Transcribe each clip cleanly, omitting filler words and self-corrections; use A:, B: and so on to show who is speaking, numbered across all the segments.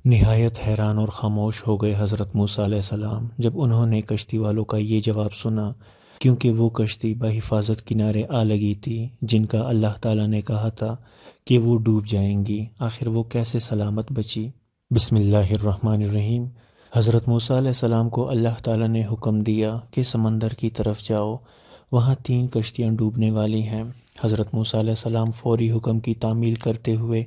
A: نہایت حیران اور خاموش ہو گئے حضرت موسیٰ علیہ السلام جب انہوں نے کشتی والوں کا یہ جواب سنا، کیونکہ وہ کشتی بحفاظت کنارے آ لگی تھی جن کا اللہ تعالیٰ نے کہا تھا کہ وہ ڈوب جائیں گی۔ آخر وہ کیسے سلامت بچی؟ بسم اللہ الرحمن الرحیم۔ حضرت موسیٰ علیہ السلام کو اللہ تعالیٰ نے حکم دیا کہ سمندر کی طرف جاؤ، وہاں 3 کشتیاں ڈوبنے والی ہیں۔ حضرت موسیٰ علیہ السلام فوری حکم کی تعمیل کرتے ہوئے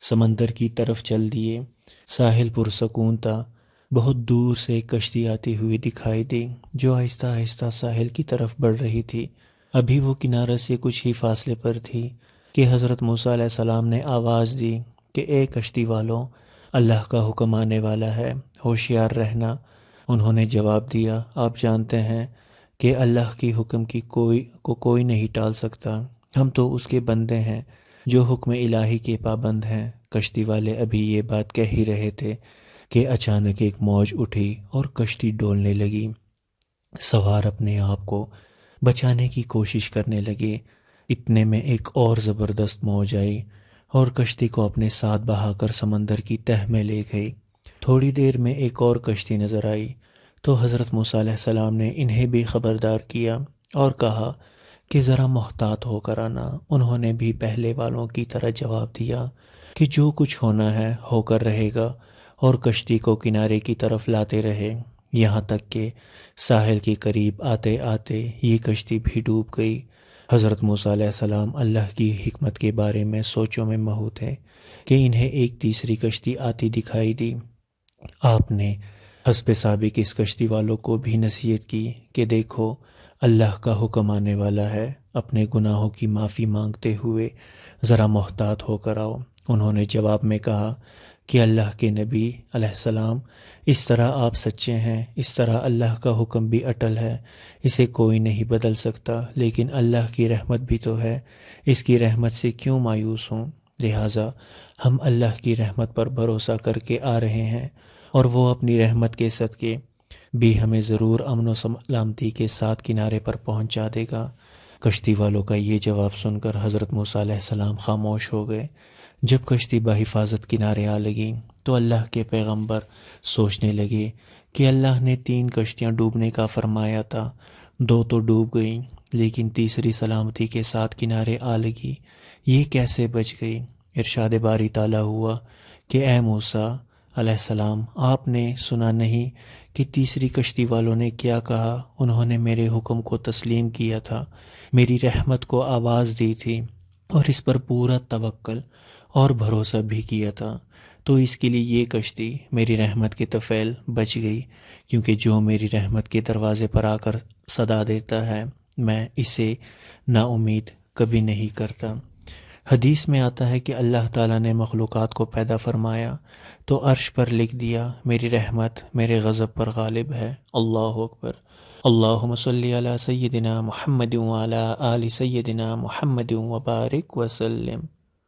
A: سمندر کی طرف چل دیے۔ ساحل پرسکون تھا۔ بہت دور سے ایک کشتی آتی ہوئی دکھائی دی جو آہستہ آہستہ ساحل کی طرف بڑھ رہی تھی۔ ابھی وہ کنارے سے کچھ ہی فاصلے پر تھی کہ حضرت موسیٰ علیہ السلام نے آواز دی کہ اے کشتی والوں، اللہ کا حکم آنے والا ہے، ہوشیار رہنا۔ انہوں نے جواب دیا، آپ جانتے ہیں کہ اللہ کی حکم کی کوئی نہیں ٹال سکتا، ہم تو اس کے بندے ہیں جو حکم الہی کے پابند ہیں۔ کشتی والے ابھی یہ بات کہہ ہی رہے تھے کہ اچانک ایک موج اٹھی اور کشتی ڈولنے لگی۔ سوار اپنے آپ کو بچانے کی کوشش کرنے لگے۔ اتنے میں ایک اور زبردست موج آئی اور کشتی کو اپنے ساتھ بہا کر سمندر کی تہہ میں لے گئی۔ تھوڑی دیر میں ایک اور کشتی نظر آئی تو حضرت موسیٰ علیہ السلام نے انہیں بھی خبردار کیا اور کہا کہ ذرا محتاط ہو کر آنا۔ انہوں نے بھی پہلے والوں کی طرح جواب دیا کہ جو کچھ ہونا ہے ہو کر رہے گا، اور کشتی کو کنارے کی طرف لاتے رہے، یہاں تک کہ ساحل کے قریب آتے آتے یہ کشتی بھی ڈوب گئی۔ حضرت موسیٰ علیہ السلام اللہ کی حکمت کے بارے میں سوچوں میں مہو تھے کہ انہیں ایک تیسری کشتی آتی دکھائی دی۔ آپ نے حسب سابق اس کشتی والوں کو بھی نصیحت کی کہ دیکھو، اللہ کا حکم آنے والا ہے، اپنے گناہوں کی معافی مانگتے ہوئے ذرا محتاط ہو کر آؤ۔ انہوں نے جواب میں کہا کہ اللہ کے نبی علیہ السلام، اس طرح آپ سچے ہیں، اس طرح اللہ کا حکم بھی اٹل ہے، اسے کوئی نہیں بدل سکتا، لیکن اللہ کی رحمت بھی تو ہے، اس کی رحمت سے کیوں مایوس ہوں؟ لہٰذا ہم اللہ کی رحمت پر بھروسہ کر کے آ رہے ہیں، اور وہ اپنی رحمت کے صدقے بھی ہمیں ضرور امن و سلامتی کے ساتھ کنارے پر پہنچا دے گا۔ کشتی والوں کا یہ جواب سن کر حضرت موسیٰ علیہ السلام خاموش ہو گئے۔ جب کشتی بحفاظت کنارے آ لگی تو اللہ کے پیغمبر سوچنے لگے کہ اللہ نے 3 کشتیاں ڈوبنے کا فرمایا تھا، 2 تو ڈوب گئیں لیکن تیسری سلامتی کے ساتھ کنارے آ لگی، یہ کیسے بچ گئی؟ ارشاد باری تعالیٰ ہوا کہ اے موسیٰ علیہ السلام، آپ نے سنا نہیں کہ تیسری کشتی والوں نے کیا کہا؟ انہوں نے میرے حکم کو تسلیم کیا تھا، میری رحمت کو آواز دی تھی اور اس پر پورا توکل اور بھروسہ بھی کیا تھا، تو اس کے لیے یہ کشتی میری رحمت کے طفیل بچ گئی، کیونکہ جو میری رحمت کے دروازے پر آ کر صدا دیتا ہے میں اسے نا امید کبھی نہیں کرتا۔ حدیث میں آتا ہے کہ اللہ تعالیٰ نے مخلوقات کو پیدا فرمایا تو عرش پر لکھ دیا، میری رحمت میرے غضب پر غالب ہے۔ اللہ اکبر۔ اللہم صلی علی سیدنا محمد وعلی آل سیدنا محمد وبارک وسلم۔